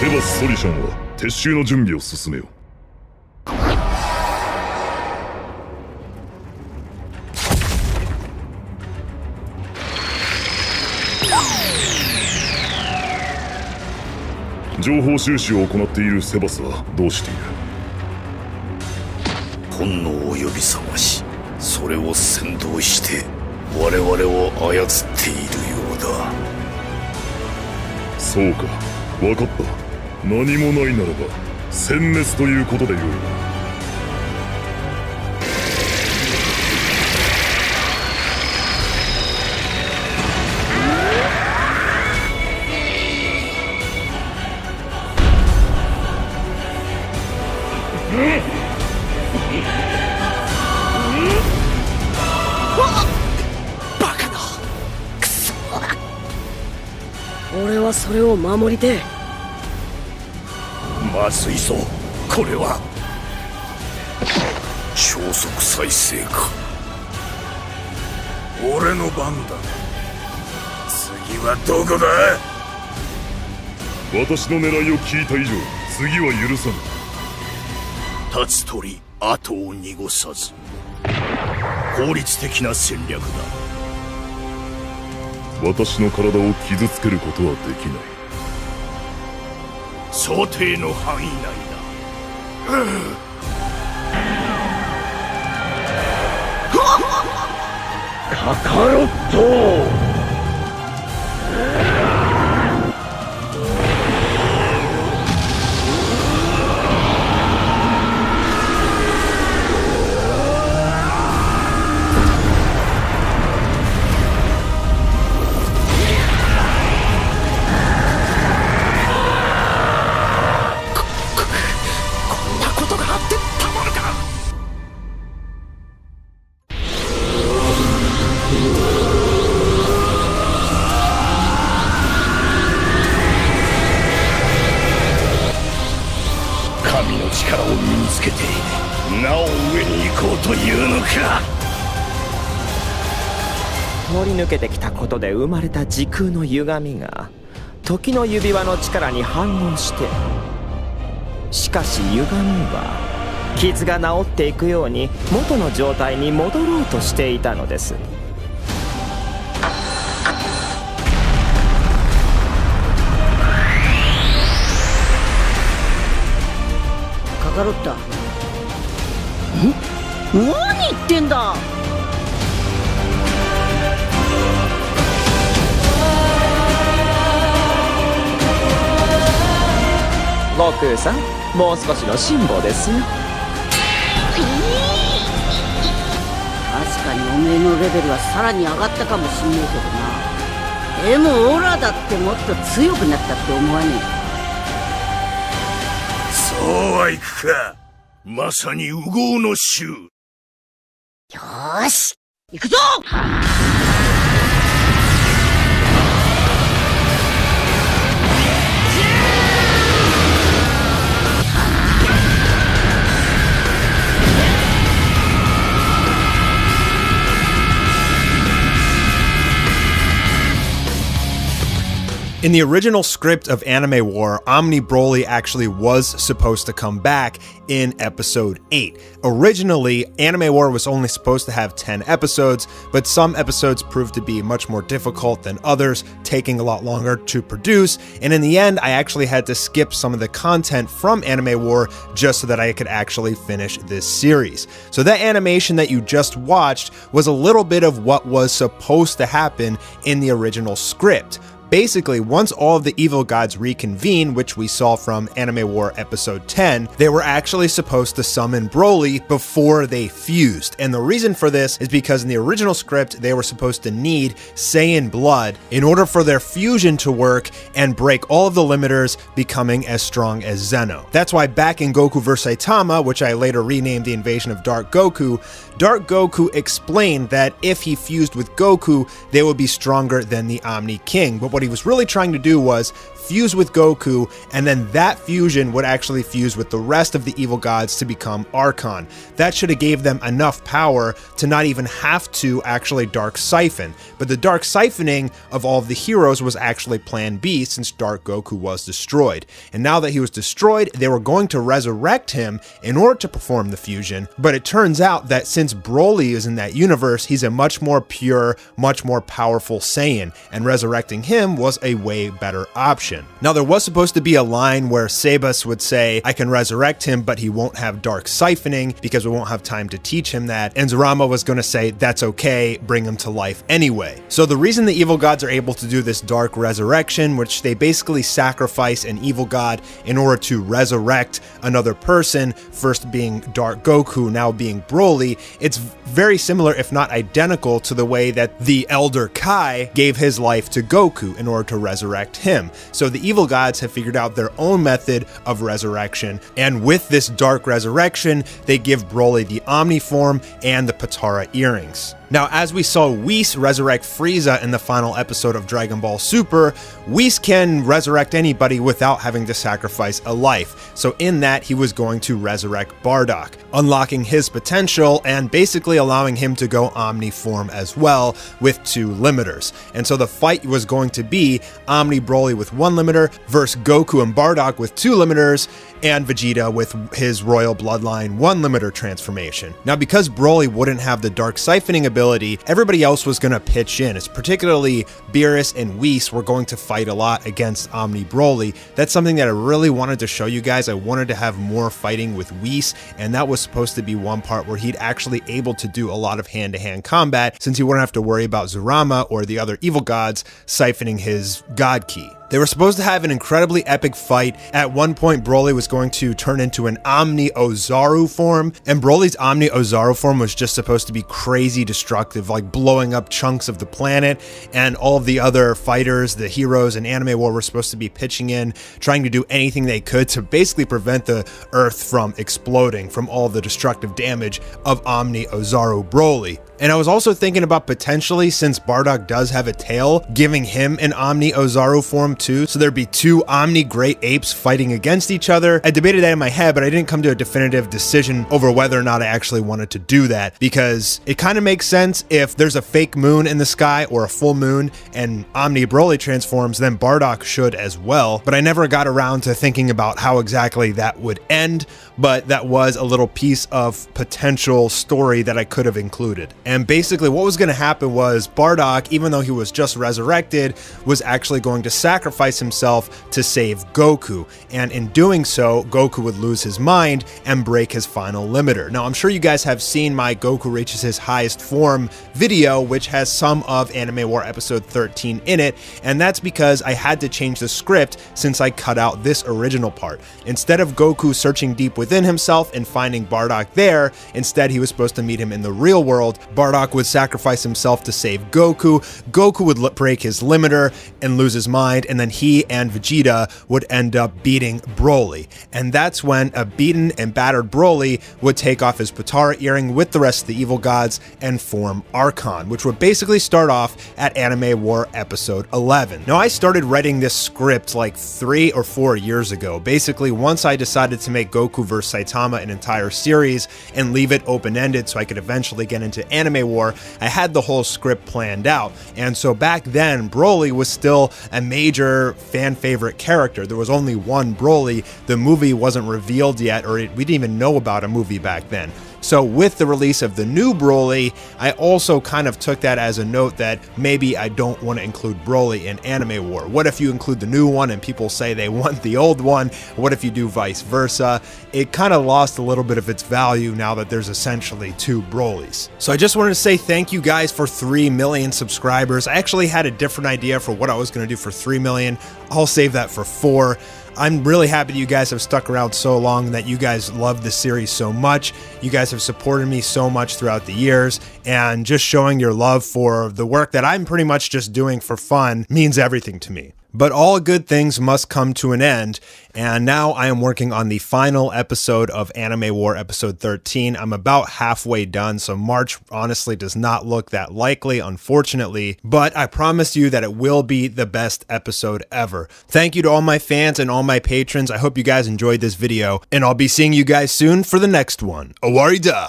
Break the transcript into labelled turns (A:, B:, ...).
A: セバス・ソリシャンは撤収の準備を進めよ。情報収集を行っているセバスはどうしている？
B: 本能を呼び覚まし、それを先導して我々を操っているようだ。
A: そうか、分かった。何もないならば殲滅ということでよい。
C: 俺はそれを守りてえ。
B: まずいぞ、これは。超速再生か。俺の番だ。次はどこだ？
A: 私の狙いを聞いた以上、次は許さぬ。
B: 立つ鳥後を濁さず、効率的な戦略だ。
A: 私の体を傷つけることはできない。
B: 想定の範囲内だ。カカロット。力を身につけてなお上に行こうというのか。
D: 通り抜けてきたことで生まれた時空の歪みが時の指輪の力に反応して、しかし歪みは傷が治っていくように元の状態に戻ろうとしていたのです。
C: カカロッタ。何言ってんだ。
D: 悟空さん、もう少しの辛抱ですよ。
C: 確かにおめえのレベルはさらに上がったかもしんねえけどな。でもオラだってもっと強くなったって思わねえ。
B: そうはいくか。まさに烏合の衆。
C: よーし、行くぞ。
E: In the original script of Anime War, Omni Broly actually was supposed to come back in episode 8. Originally, Anime War was only supposed to have 10 episodes, but some episodes proved to be much more difficult than others, taking a lot longer to produce, and in the end, I actually had to skip some of the content from Anime War just so that I could actually finish this series. So that animation that you just watched was a little bit of what was supposed to happen in the original script. Basically, once all of the evil gods reconvene, which we saw from Anime War episode 10, they were actually supposed to summon Broly before they fused. And the reason for this is because in the original script, they were supposed to need Saiyan blood in order for their fusion to work and break all of the limiters, becoming as strong as Zeno. That's why back in Goku vs. Saitama, which I later renamed the Invasion of Dark Goku explained that if he fused with Goku, they would be stronger than the Omni King. But what he was really trying to do was fuse with Goku, and then that fusion would actually fuse with the rest of the evil gods to become Archon. That should have gave them enough power to not even have to actually Dark Siphon. But the Dark Siphoning of all of the heroes was actually Plan B, since Dark Goku was destroyed. And now that he was destroyed, they were going to resurrect him in order to perform the fusion. But it turns out that since Broly is in that universe, he's a much more pure, much more powerful Saiyan, and resurrecting him was a way better option. Now, there was supposed to be a line where Sebas would say, I can resurrect him, but he won't have Dark Siphoning because we won't have time to teach him that. And Zurama was going to say, that's okay, bring him to life anyway. So the reason the evil gods are able to do this dark resurrection, which they basically sacrifice an evil god in order to resurrect another person, first being Dark Goku, now being Broly, it's very similar, if not identical, to the way that the Elder Kai gave his life to Goku in order to resurrect him. So the evil gods have figured out their own method of resurrection, and with this dark resurrection, they give Broly the Omni form and the Patara earrings. Now, as we saw Whis resurrect Frieza in the final episode of Dragon Ball Super, Whis can resurrect anybody without having to sacrifice a life. So in that, he was going to resurrect Bardock, unlocking his potential and basically allowing him to go Omni form as well with 2 limiters. And so the fight was going to be Omni Broly with 1 limiter versus Goku and Bardock with 2 limiters, and Vegeta with his Royal Bloodline 1 limiter transformation. Now, because Broly wouldn't have the Dark Siphoning ability, everybody else was going to pitch in. It's particularly Beerus and Whis were going to fight a lot against Omni Broly. That's something that I really wanted to show you guys. I wanted to have more fighting with Whis, and that was supposed to be one part where he'd actually able to do a lot of hand-to-hand combat, since he wouldn't have to worry about Zurama or the other evil gods siphoning his God Ki. They were supposed to have an incredibly epic fight. At one point, Broly was going to turn into an Omni Ozaru form, and Broly's Omni Ozaru form was just supposed to be crazy destructive, like blowing up chunks of the planet, and all of the other fighters, the heroes in Anime War, were supposed to be pitching in, trying to do anything they could to basically prevent the Earth from exploding from all the destructive damage of Omni Ozaru Broly. And I was also thinking about potentially, since Bardock does have a tail, giving him an Omni Ozaru form too, so there'd be 2 Omni Great Apes fighting against each other. I debated that in my head, but I didn't come to a definitive decision over whether or not I actually wanted to do that, because it kind of makes sense if there's a fake moon in the sky or a full moon and Omni Broly transforms, then Bardock should as well. But I never got around to thinking about how exactly that would end, but that was a little piece of potential story that I could have included. And basically what was going to happen was Bardock, even though he was just resurrected, was actually going to sacrifice himself to save Goku. And in doing so, Goku would lose his mind and break his final limiter. Now, I'm sure you guys have seen my Goku reaches his highest form video, which has some of Anime War episode 13 in it. And that's because I had to change the script since I cut out this original part. Instead of Goku searching deep within himself and finding Bardock there, instead he was supposed to meet him in the real world. Bardock would sacrifice himself to save Goku. Goku would break his limiter and lose his mind, and then he and Vegeta would end up beating Broly. And that's when a beaten and battered Broly would take off his Patara earring with the rest of the evil gods and form Archon, which would basically start off at Anime War episode 11. Now, I started writing this script like 3 or 4 years ago. Basically, once I decided to make Goku vs. Saitama an entire series and leave it open-ended so I could eventually get into Anime War, I had the whole script planned out. And so back then, Broly was still a major fan favorite character. There was only one Broly. The movie wasn't revealed yet, or we didn't even know about a movie back then. So with the release of the new Broly, I also kind of took that as a note that maybe I don't want to include Broly in Anime War. What if you include the new one and people say they want the old one? What if you do vice versa? It kind of lost a little bit of its value now that there's essentially 2 Brolys. So I just wanted to say thank you guys for 3 million subscribers. I actually had a different idea for what I was going to do for 3 million. I'll save that for 4. I'm really happy that you guys have stuck around so long, that you guys love the series so much. You guys have supported me so much throughout the years, and just showing your love for the work that I'm pretty much just doing for fun means everything to me. But all good things must come to an end, and now I am working on the final episode of Anime War episode 13. I'm about halfway done, so March honestly does not look that likely, unfortunately, but I promise you that it will be the best episode ever. Thank you to all my fans and all my patrons. I hope you guys enjoyed this video, and I'll be seeing you guys soon for the next one. Awarida!